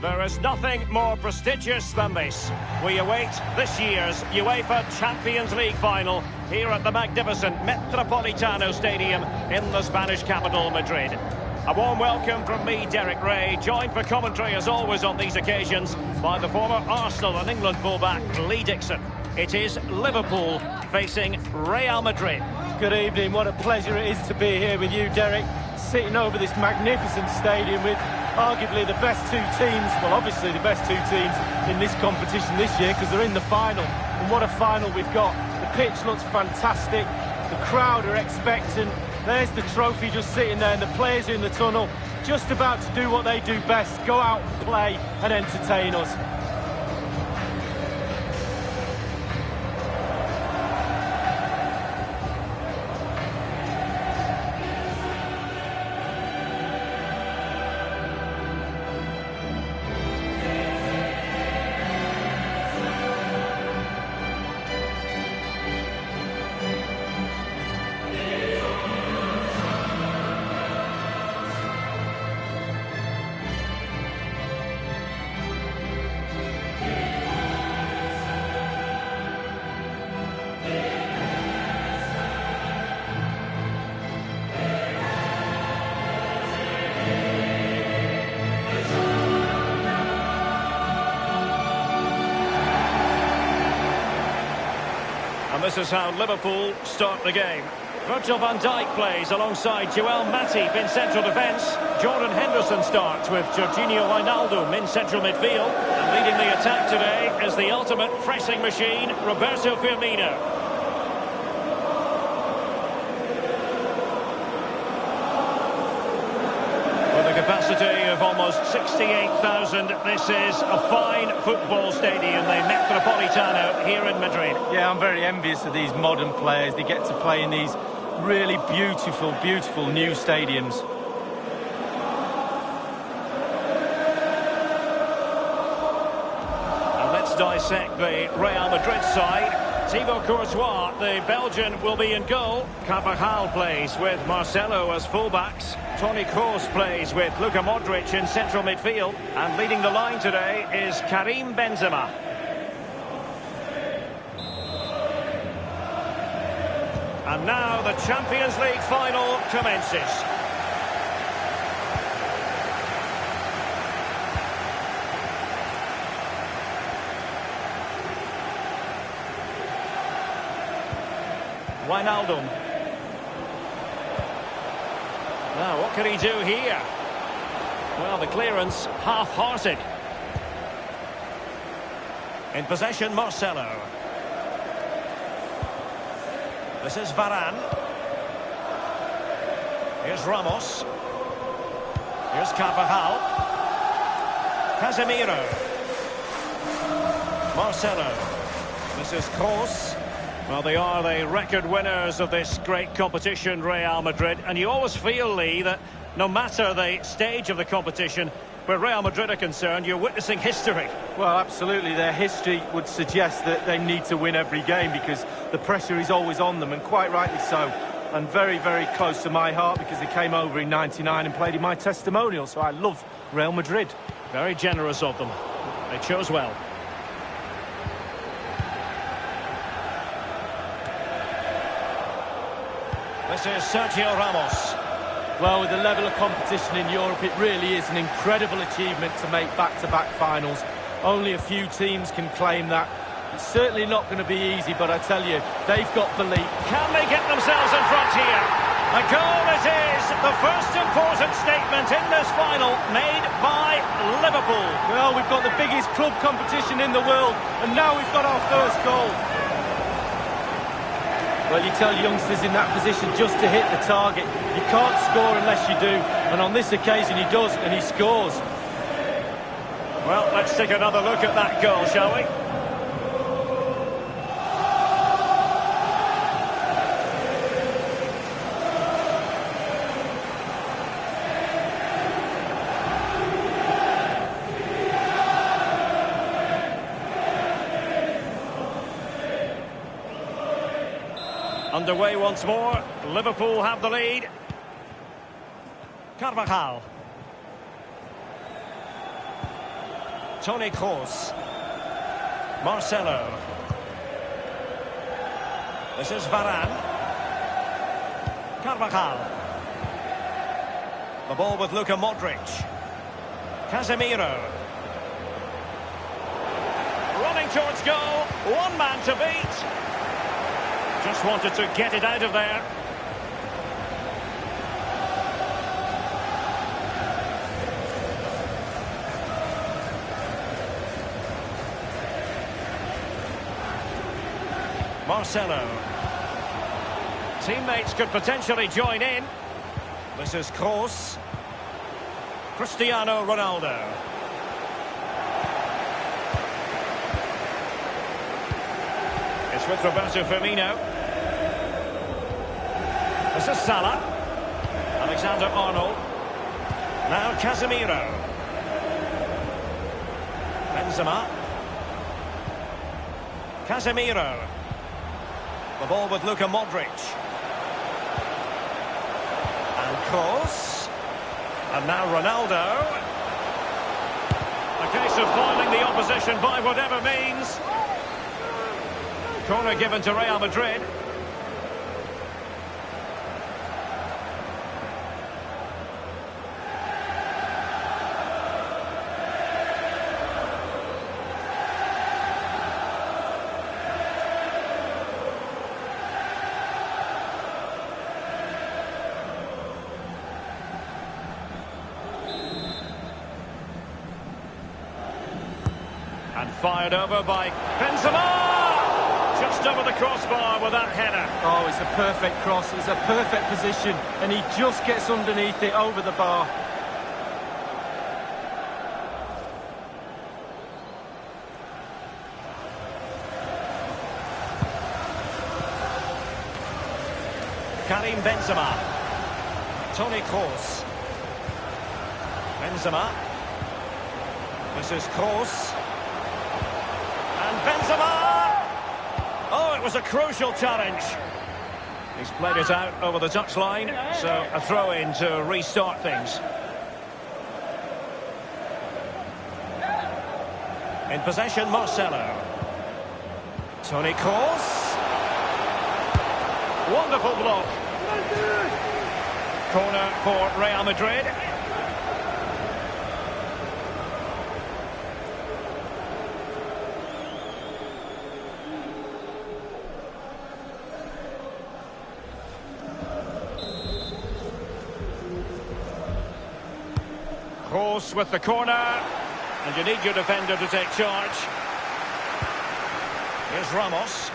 There is nothing more prestigious than this. We await this year's UEFA Champions League final here at the magnificent Metropolitano Stadium in the Spanish capital, Madrid. A warm welcome from me, Derek Ray, joined for commentary as always on these occasions by the former Arsenal and England fullback Lee Dixon. It is Liverpool facing Real Madrid. Good evening, what a pleasure it is to be here with you, Derek, sitting over this magnificent stadium with arguably the best two teams, well obviously the best two teams in this competition this year because they're in the final. And what a final we've got. The pitch looks fantastic, the crowd are expectant, there's the trophy just sitting there and the players are in the tunnel just about to do what they do best, go out and play and entertain us. And this is how Liverpool start the game. Virgil van Dijk plays alongside Joel Matip in central defence. Jordan Henderson starts with Jorginho Wijnaldum in central midfield. And leading the attack today is the ultimate pressing machine, Roberto Firmino. Capacity of almost 68,000. This is a fine football stadium, the Metropolitano here in Madrid. Yeah, I'm very envious of these modern players. They get to play in these really beautiful, beautiful new stadiums. And let's dissect the Real Madrid side. Thibaut Courtois, the Belgian, will be in goal. Carvajal plays with Marcelo as fullbacks. Toni Kroos plays with Luka Modric in central midfield. And leading the line today is Karim Benzema. And now the Champions League final commences. Wijnaldum. Now, what can he do here? Well, the clearance half-hearted. In possession, Marcelo. This is Varane. Here's Ramos. Here's Carvajal. Casemiro. Marcelo. This is Kroos. Well, they are the record winners of this great competition, Real Madrid. And you always feel, Lee, that no matter the stage of the competition, where Real Madrid are concerned, you're witnessing history. Well, absolutely. Their history would suggest that they need to win every game because the pressure is always on them, and quite rightly so. And very, very close to my heart because they came over in '99 and played in my testimonial. So I love Real Madrid. Very generous of them. They chose well. This is Sergio Ramos. Well, with the level of competition in Europe, it really is an incredible achievement to make back-to-back finals. Only a few teams can claim that. It's certainly not going to be easy, but I tell you, they've got belief. Can they get themselves in front here? A goal it is, the first important statement in this final made by Liverpool. Well, we've got the biggest club competition in the world, and now we've got our first goal. Well, you tell youngsters in that position just to hit the target. You can't score unless you do. And on this occasion he does, and he scores. Well, let's take another look at that goal, shall we? Underway once more. Liverpool have the lead. Carvajal. Toni Kroos. Marcelo. This is Varane. Carvajal. The ball with Luka Modric. Casemiro. Running towards goal. One man to beat. Just wanted to get it out of there. Marcelo. Teammates could potentially join in. This is Kroos. Cristiano Ronaldo. It's with Roberto Firmino. This is Salah. Alexander-Arnold. Now Casemiro. Benzema. Casemiro. The ball with Luka Modric. And Kroos. And now Ronaldo. A case of foiling the opposition by whatever means. Corner given to Real Madrid. And fired over by Benzema! Just over the crossbar with that header. Oh, it's a perfect cross. It's a perfect position. And he just gets underneath it over the bar. Karim Benzema. Toni Kroos. Benzema. This is Kroos. And Benzema! Oh, it was a crucial challenge. He's played it out over the touchline, so a throw-in to restart things. In possession, Marcelo. Toni Kroos. Wonderful block. Corner for Real Madrid. Kroos with the corner, and you need your defender to take charge. Here's Ramos.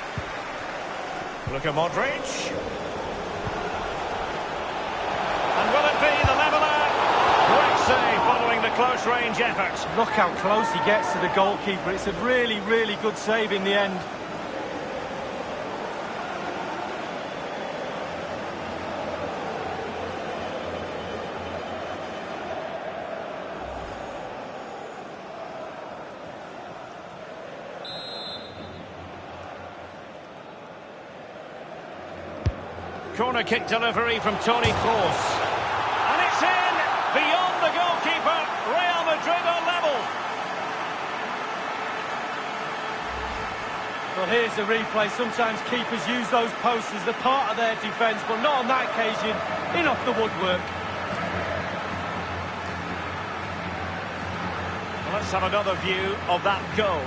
Luka Modric. And will it be the leveller? Great save following the close-range effort. Look how close he gets to the goalkeeper. It's a really, really good save in the end. Corner kick delivery from Toni Kroos. And it's in! Beyond the goalkeeper. Real Madrid are level. Well, here's the replay. Sometimes keepers use those posts as the part of their defence, but not on that occasion. In off the woodwork. Well, let's have another view of that goal.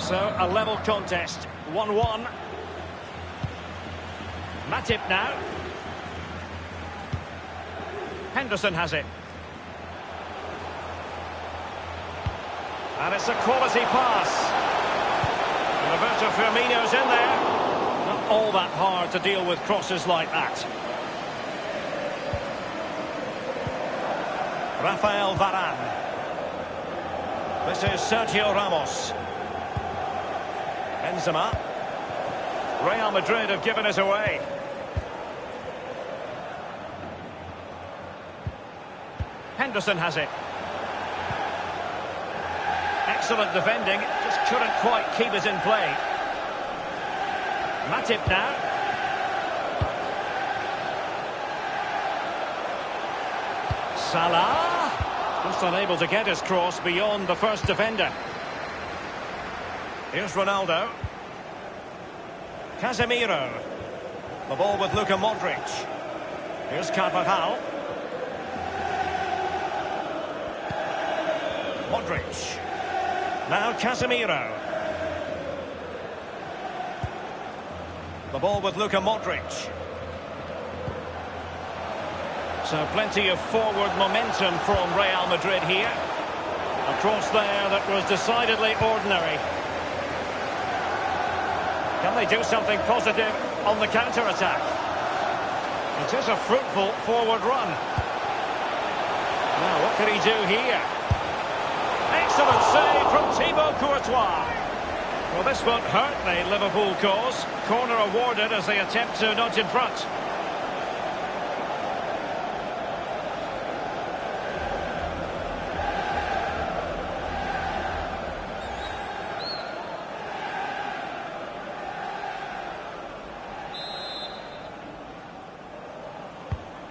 So, a level contest, 1-1. Matip now. Henderson has it. And it's a quality pass. Roberto Firmino's in there. Not all that hard to deal with crosses like that. Rafael Varane. This is Sergio Ramos. Benzema. Real Madrid have given it away. Henderson has it. excellent defending, just couldn't quite keep it in play. Matip now. Salah, just unable to get his cross beyond the first defender. Here's Ronaldo. Casemiro. The ball with Luka Modric. Here's Carvajal. Modric. Now Casemiro. The ball with Luka Modric. So plenty of forward momentum from Real Madrid here. A cross there that was decidedly ordinary. Can they do something positive on the counter-attack? It is a fruitful forward run. Now, what can he do here? Excellent save from Thibaut Courtois. Well, this won't hurt the Liverpool cause. Corner awarded as they attempt to nudge in front.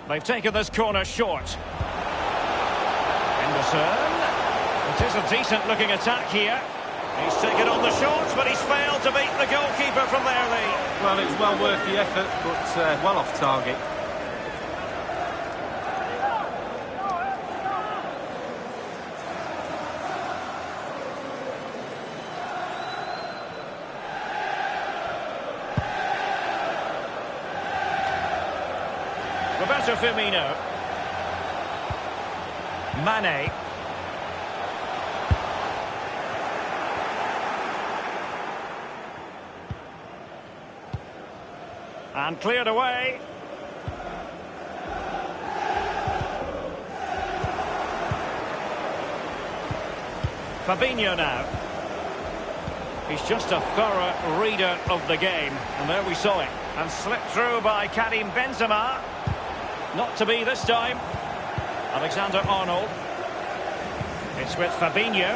They've taken this corner short. Henderson. It is a decent-looking attack here. He's taken on the shots, but he's failed to beat the goalkeeper from there, Lee. Well, it's well worth the effort, but well off target. Roberto Firmino. Mane. And cleared away. Fabinho now. He's just a thorough reader of the game. And there we saw it. And slipped through by Karim Benzema. Not to be this time. Alexander-Arnold. It's with Fabinho.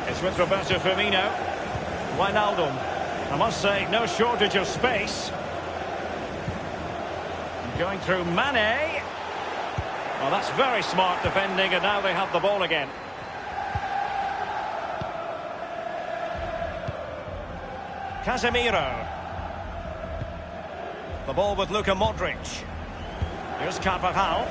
It's with Roberto Firmino. Wijnaldum. I must say, no shortage of space. Going through Mane. Well, that's very smart defending, and now they have the ball again. Casemiro. The ball with Luka Modric. Here's Carvajal.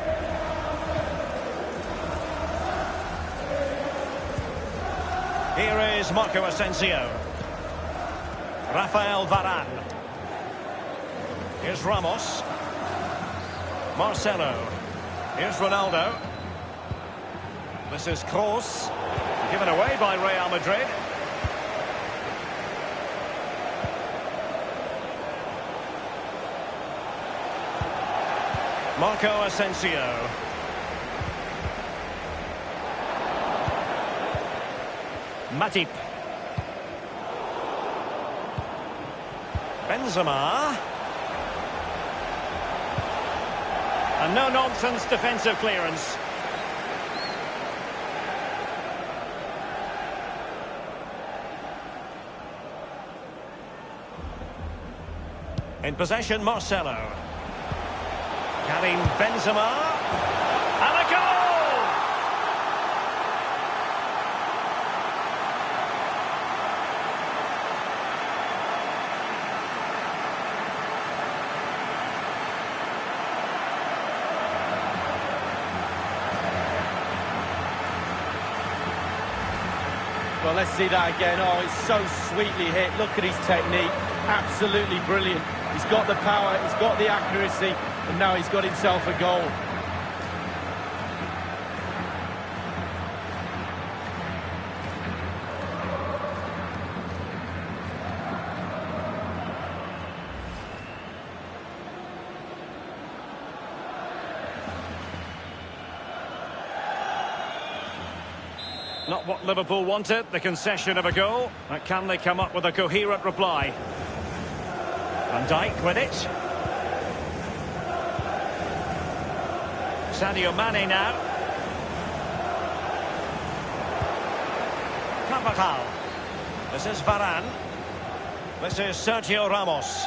Here is Marco Asensio. Rafael Varane. Here's Ramos. Marcelo. Here's Ronaldo. This is Kroos. Given away by Real Madrid. Marco Asensio. Matip. Benzema. A no-nonsense defensive clearance. In possession, Marcelo. Karim Benzema. And a goal! Well, let's see that again. Oh, it's so sweetly hit. Look at his technique. Absolutely brilliant. He's got the power, he's got the accuracy, and now he's got himself a goal. Not what Liverpool wanted, the concession of a goal. But can they come up with a coherent reply? Van Dijk with it. Sadio Mane now. Carvajal. This is Varane. This is Sergio Ramos.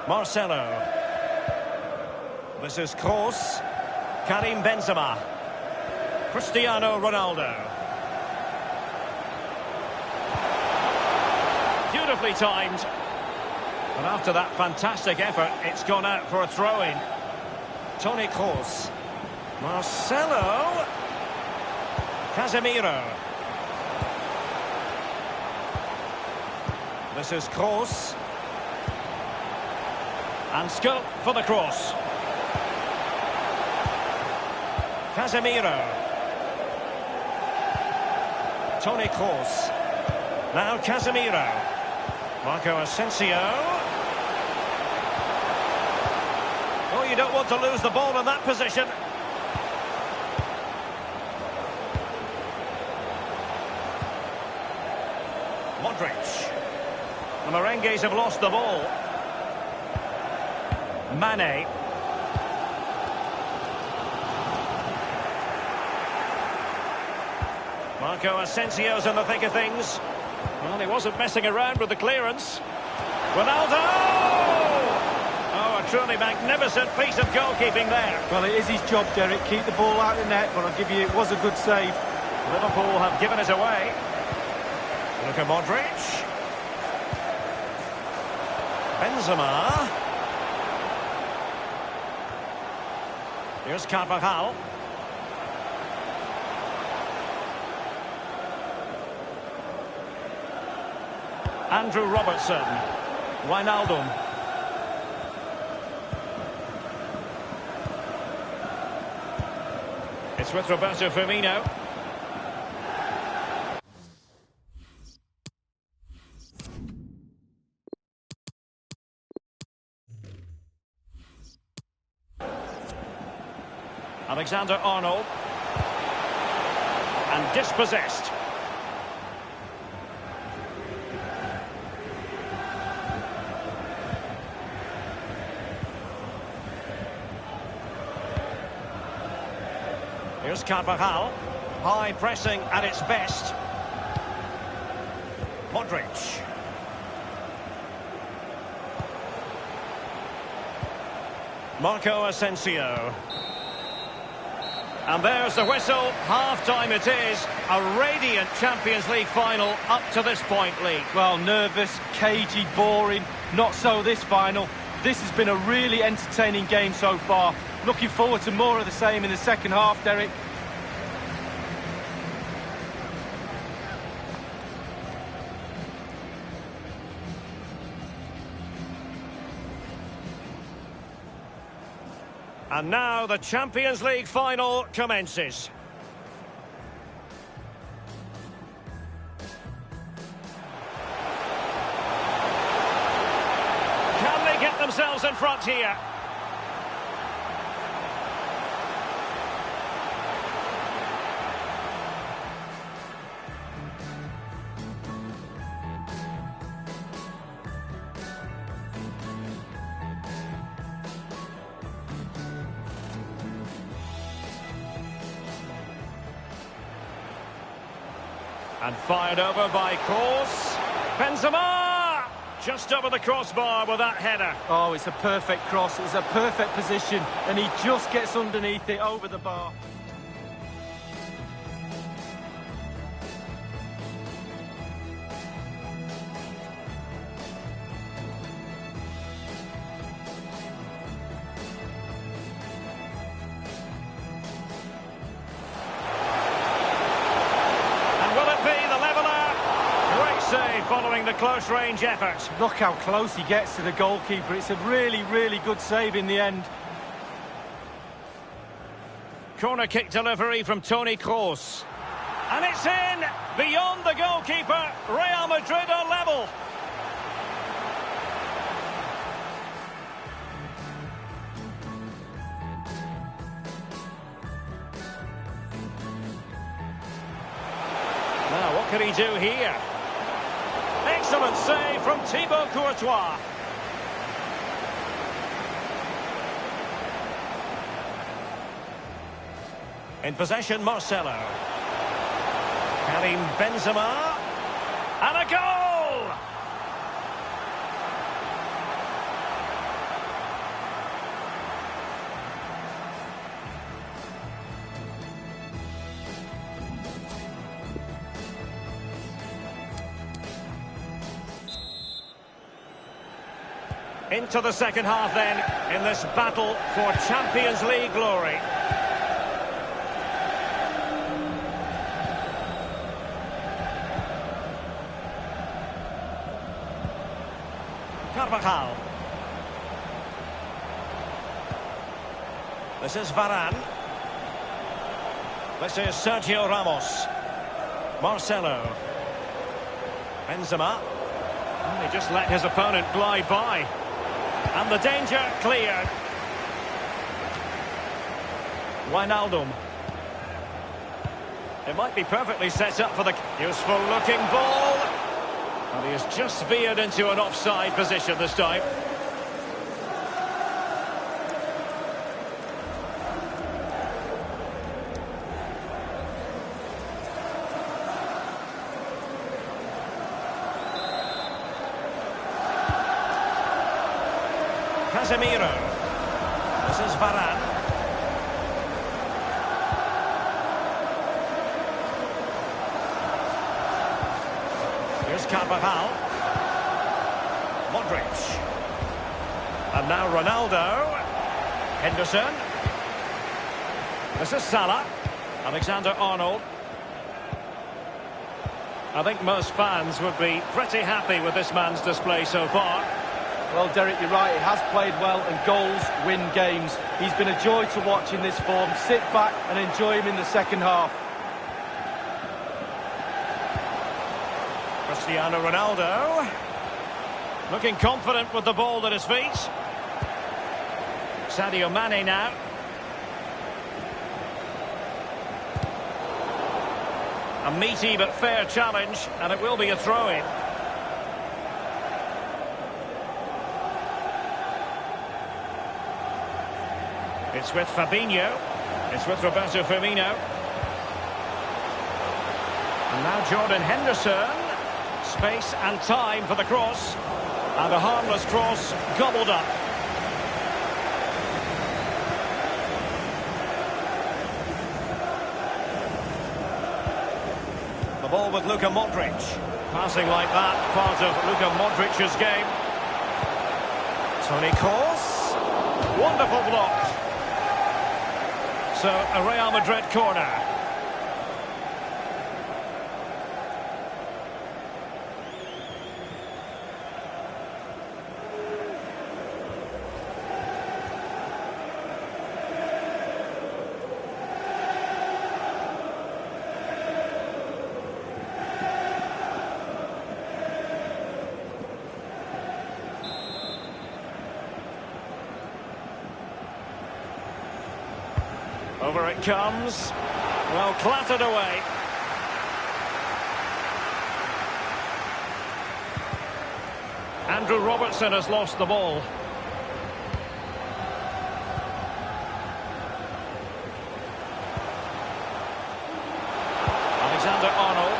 Marcelo. This is Kroos. Karim Benzema. Cristiano Ronaldo. Beautifully timed. And after that fantastic effort, it's gone out for a throw-in. Toni Kroos. Marcelo. Casemiro. This is Kroos. And scope for the cross. Casemiro. Toni Kroos. Now Casemiro. Marco Asensio. Oh, you don't want to lose the ball in that position. Modric. The Merengues have lost the ball. Mane. Marco Asensio's in the thick of things. Well, he wasn't messing around with the clearance. Ronaldo! Oh, a truly magnificent piece of goalkeeping there. Well, it is his job, Derek. Keep the ball out of the net, but I'll give you, it was a good save. Liverpool have given it away. Look at Modric. Benzema. Here's Carvajal. Andrew Robertson. Wijnaldum. It's with Roberto Firmino. Alexander-Arnold. And dispossessed. Here's Carvajal. High pressing at its best. Modric. Marco Asensio. And there's the whistle. Half-time it is. A radiant Champions League final up to this point, Lee. Well, nervous, cagey, boring. Not so this final. This has been a really entertaining game so far. Looking forward to more of the same in the second half, Derek. And now the Champions League final commences. Can they get themselves in front here? And fired over by Kroos. Benzema! Just over the crossbar with that header. Oh, it's a perfect cross. It's a perfect position. And he just gets underneath it over the bar. Following the close-range effort. Look how close he gets to the goalkeeper. It's a really, really good save in the end. Corner kick delivery from Toni Kroos. And it's in! Beyond the goalkeeper. Real Madrid are level. Now, what can he do here? Excellent save from Thibaut Courtois. In possession, Marcelo. Karim Benzema. And a goal! Into the second half then, in this battle for Champions League glory. Carvajal. This is Varane. This is Sergio Ramos. Marcelo. Benzema. And he just let his opponent glide by. And the danger cleared. Wijnaldum. It might be perfectly set up for the useful looking ball. And he has just veered into an offside position this time. Casemiro. This is Varane. Here's Carvajal. Modric. And now Ronaldo. Henderson. This is Salah. Alexander-Arnold. I think most fans would be pretty happy with this man's display so far. Well, Derek, you're right. He has played well, and goals win games. He's been a joy to watch in this form. Sit back and enjoy him in the second half. Cristiano Ronaldo. Looking confident with the ball at his feet. Sadio Mane now. A meaty but fair challenge, and it will be a throw-in. It's with Fabinho. It's with Roberto Firmino. And now Jordan Henderson. Space and time for the cross. And a harmless cross gobbled up. The ball with Luka Modric. Passing like that, part of Luka Modric's game. Toni Kroos. Wonderful block. So, a Real Madrid corner. Over it comes. Well, clattered away. Andrew Robertson has lost the ball. Alexander-Arnold.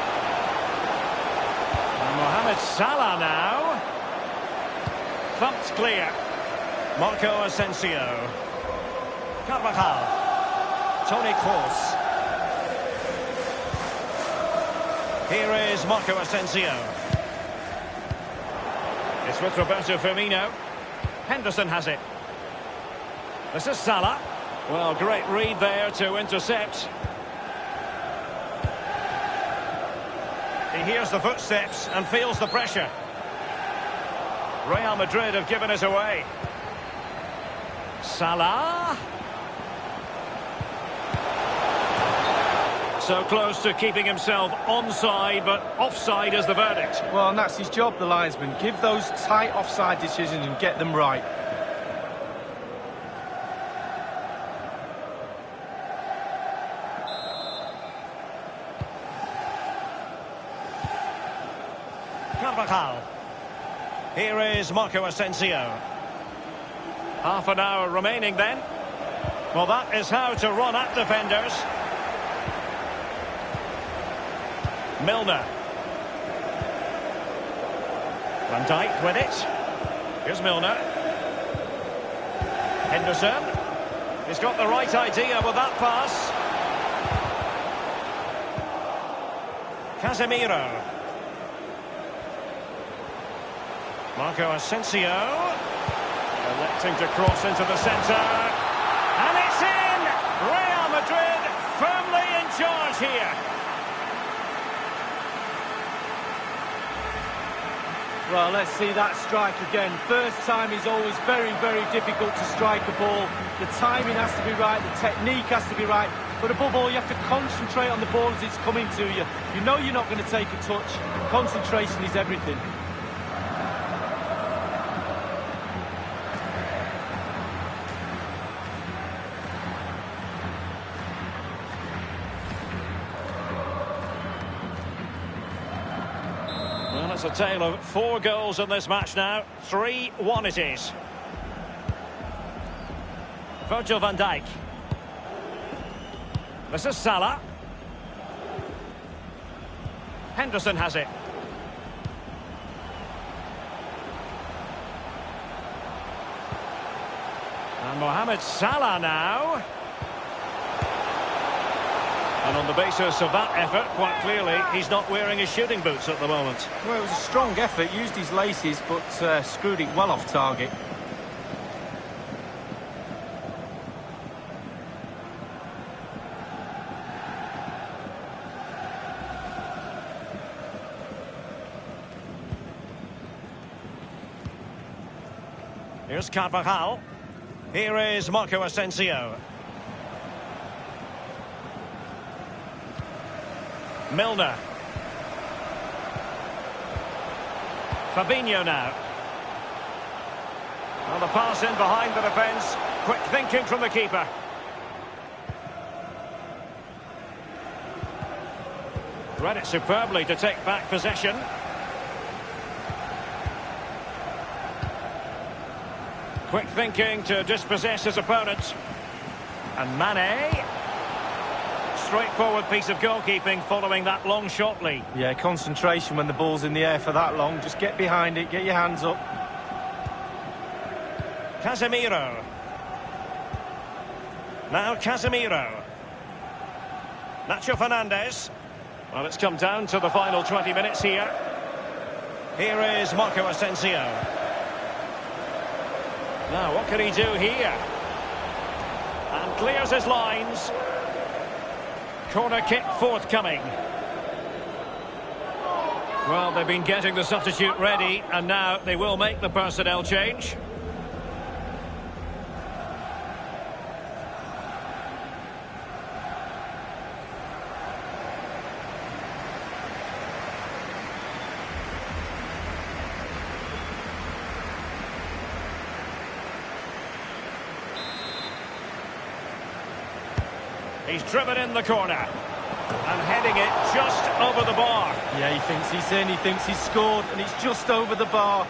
And Mohamed Salah now. Thumped clear. Marco Asensio. Carvajal. Toni Kroos. Here is Marco Asensio. It's with Roberto Firmino. Henderson has it. This is Salah. Well, great read there to intercept. He hears the footsteps and feels the pressure. Real Madrid have given it away. Salah. So close to keeping himself onside, but offside is the verdict. Well, and that's his job, the linesman. Give those tight offside decisions and get them right. Carvajal. Here is Marco Asensio. Half an hour remaining then. Well, that is how to run at defenders. Milner. Van Dijk with it. Here's Milner. Henderson. He's got the right idea with that pass. Casemiro. Marco Asensio. Electing to cross into the centre. And it's in! Real Madrid firmly in charge here. Well, let's see that strike again. First time is always very, very difficult to strike a ball. The timing has to be right, the technique has to be right, but above all, you have to concentrate on the ball as it's coming to you. You know you're not going to take a touch. Concentration is everything. Well, it's a tale of 4 goals in this match now. 3-1 it is. Virgil van Dijk. This is Salah. Henderson has it. And Mohamed Salah now. And on the basis of that effort, quite clearly, he's not wearing his shooting boots at the moment. Well, it was a strong effort, used his laces, but screwed it well off target. Here's Carvajal. Here is Marco Asensio. Milner. Fabinho now. Well, the pass in behind the defence. Quick thinking from the keeper. Read it superbly to take back possession. Quick thinking to dispossess his opponent. And Mane. Straightforward piece of goalkeeping following that long shot lead. Yeah, concentration when the ball's in the air for that long. Just get behind it, get your hands up. Casemiro. Now Casemiro. Nacho Fernandez. Well, it's come down to the final 20 minutes here. Here is Marco Asensio. Now, what can he do here? And clears his lines. Corner kick forthcoming. Well, they've been getting the substitute ready, and now they will make the personnel change. He's driven in the corner and heading it just over the bar. Yeah, he thinks he's in, he thinks he's scored, and it's just over the bar.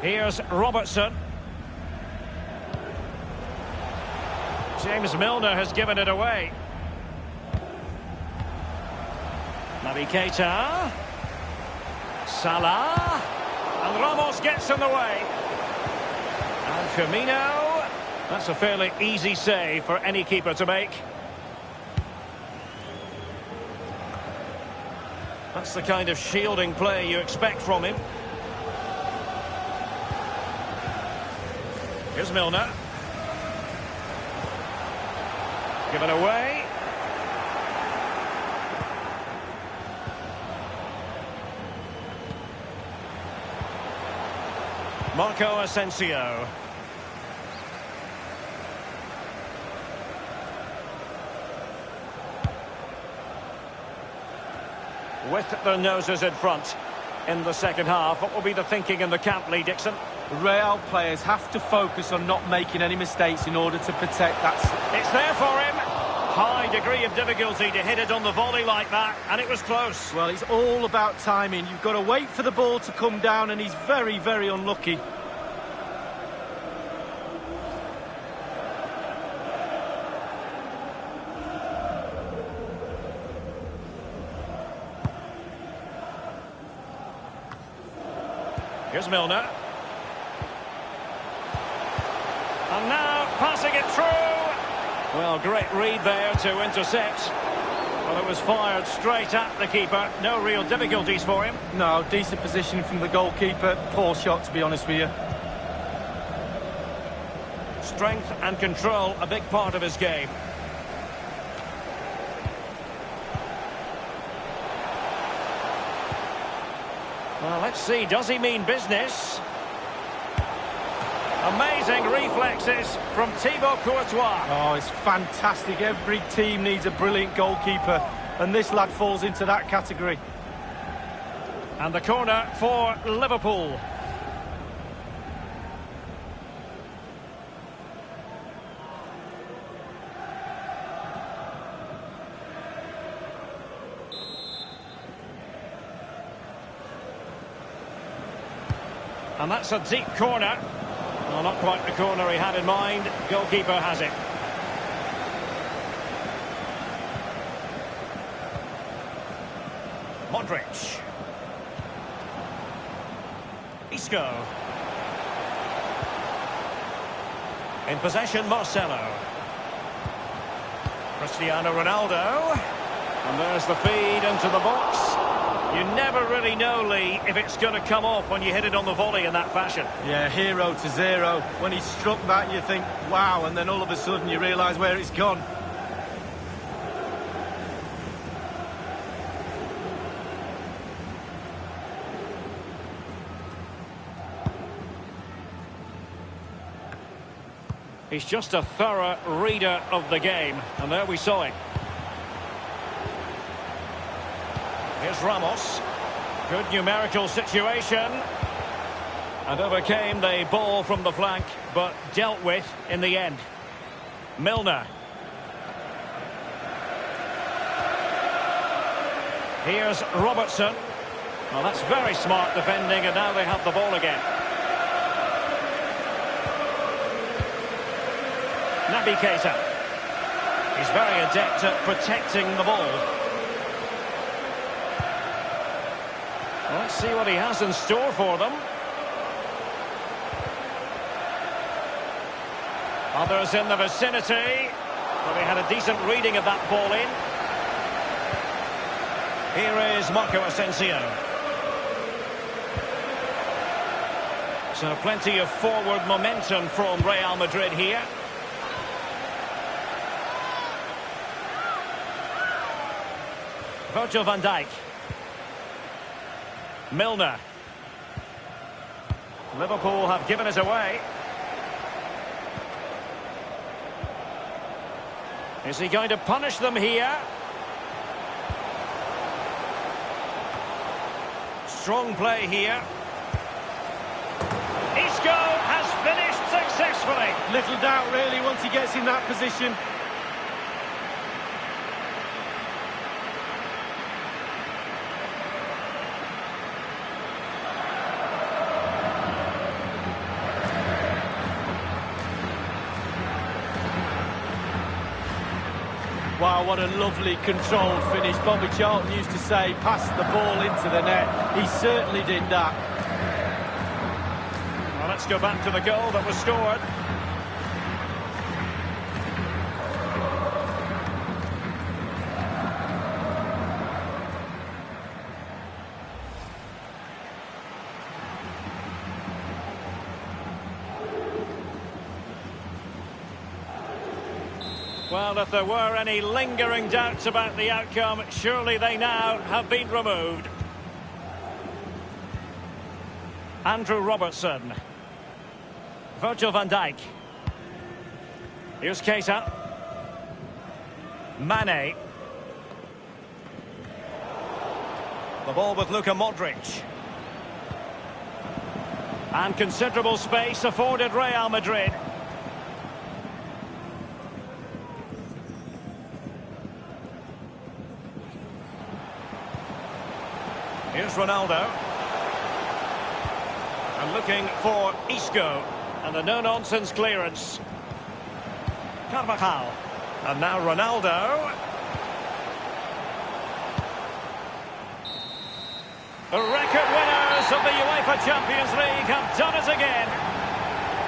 Here's Robertson. James Milner has given it away. Naby Keita. Salah. And Ramos gets in the way. And Firmino. That's a fairly easy save for any keeper to make. That's the kind of shielding play you expect from him. Here's Milner. Given away. Marco Asensio. With the noses in front. in the second half. What will be the thinking in the camp, Lee Dixon? Real players have to focus on not making any mistakes in order to protect that. It's there for him. High degree of difficulty to hit it on the volley like that, and it was close. Well, it's all about timing. You've got to wait for the ball to come down, and he's very, very unlucky. Here's Milner. And now passing it through. Well, great read there to intercept. Well, it was fired straight at the keeper. No real difficulties for him. No, decent position from the goalkeeper. Poor shot, to be honest with you. Strength and control, a big part of his game. Well, let's see, does he mean business? Amazing reflexes from Thibaut Courtois. Oh, it's fantastic. Every team needs a brilliant goalkeeper, and this lad falls into that category. And the corner for Liverpool. And that's a deep corner. Well, not quite the corner he had in mind. Goalkeeper has it. Modric. Isco. In possession, Marcelo. Cristiano Ronaldo. And there's the feed into the box. You never really know, Lee, if it's going to come off when you hit it on the volley in that fashion. Yeah, 0-0. When he struck that, you think, wow, and then all of a sudden you realise where it's gone. He's just a thorough reader of the game, and there we saw it. Here's Ramos. Good numerical situation. And overcame the ball from the flank, but dealt with in the end. Milner. Here's Robertson. Well, that's very smart defending, and now they have the ball again. Naby Keita. He's very adept at protecting the ball. Well, let's see what he has in store for them. Others in the vicinity. Well, they had a decent reading of that ball in. Here is Marco Asensio. So plenty of forward momentum from Real Madrid here. Virgil van Dijk. Milner. Liverpool have given it away. Is he going to punish them here? Strong play here. Isco has finished successfully. Little doubt really once he gets in that position. Wow, what a lovely controlled finish. Bobby Charlton used to say, pass the ball into the net. He certainly did that. Well, let's go back to the goal that was scored. Well, if there were any lingering doubts about the outcome, surely they now have been removed. Andrew Robertson. Virgil van Dijk. Here's Keita. Mane. The ball with Luka Modric. And considerable space afforded Real Madrid. Here's Ronaldo. And looking for Isco. And a no-nonsense clearance. Carvajal. And now Ronaldo. The record winners of the UEFA Champions League have done it again.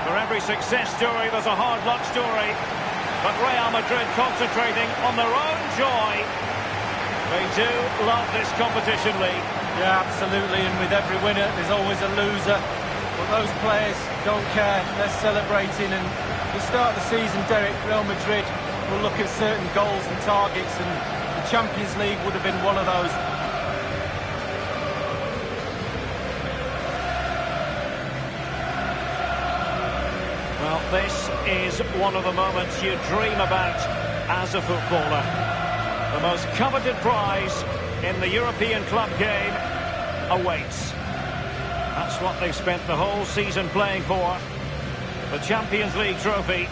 For every success story, there's a hard luck story. But Real Madrid concentrating on their own joy. They do love this competition league. Yeah, absolutely. And with every winner, there's always a loser. But those players don't care. They're celebrating. And at the start of the season, Derek, Real Madrid will look at certain goals and targets. And the Champions League would have been one of those. Well, this is one of the moments you dream about as a footballer. The most coveted prize in the European club game awaits. That's what they've spent the whole season playing for. The Champions League trophy.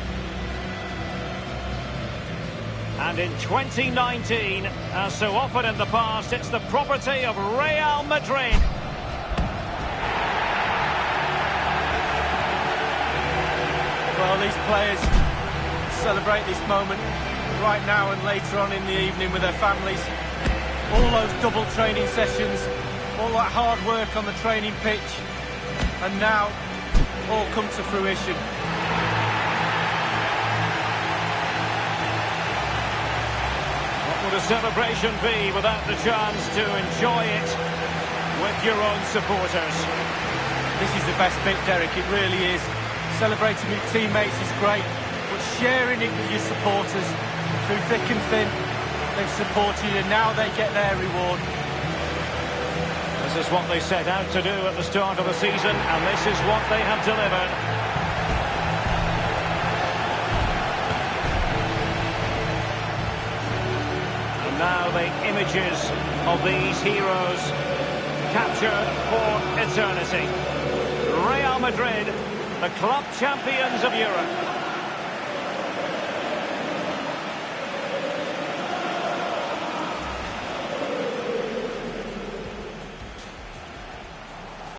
And in 2019, as so often in the past, it's the property of Real Madrid. Well, these players celebrate this moment right now and later on in the evening with their families. All those double training sessions, all that hard work on the training pitch, and now all come to fruition. What would a celebration be without the chance to enjoy it with your own supporters? This is the best bit, Derek, it really is. Celebrating with teammates is great, but sharing it with your supporters through thick and thin, they've supported you and now they get their reward. This is what they set out to do at the start of the season, and this is what they have delivered. And now the images of these heroes captured for eternity. Real Madrid, the club champions of Europe.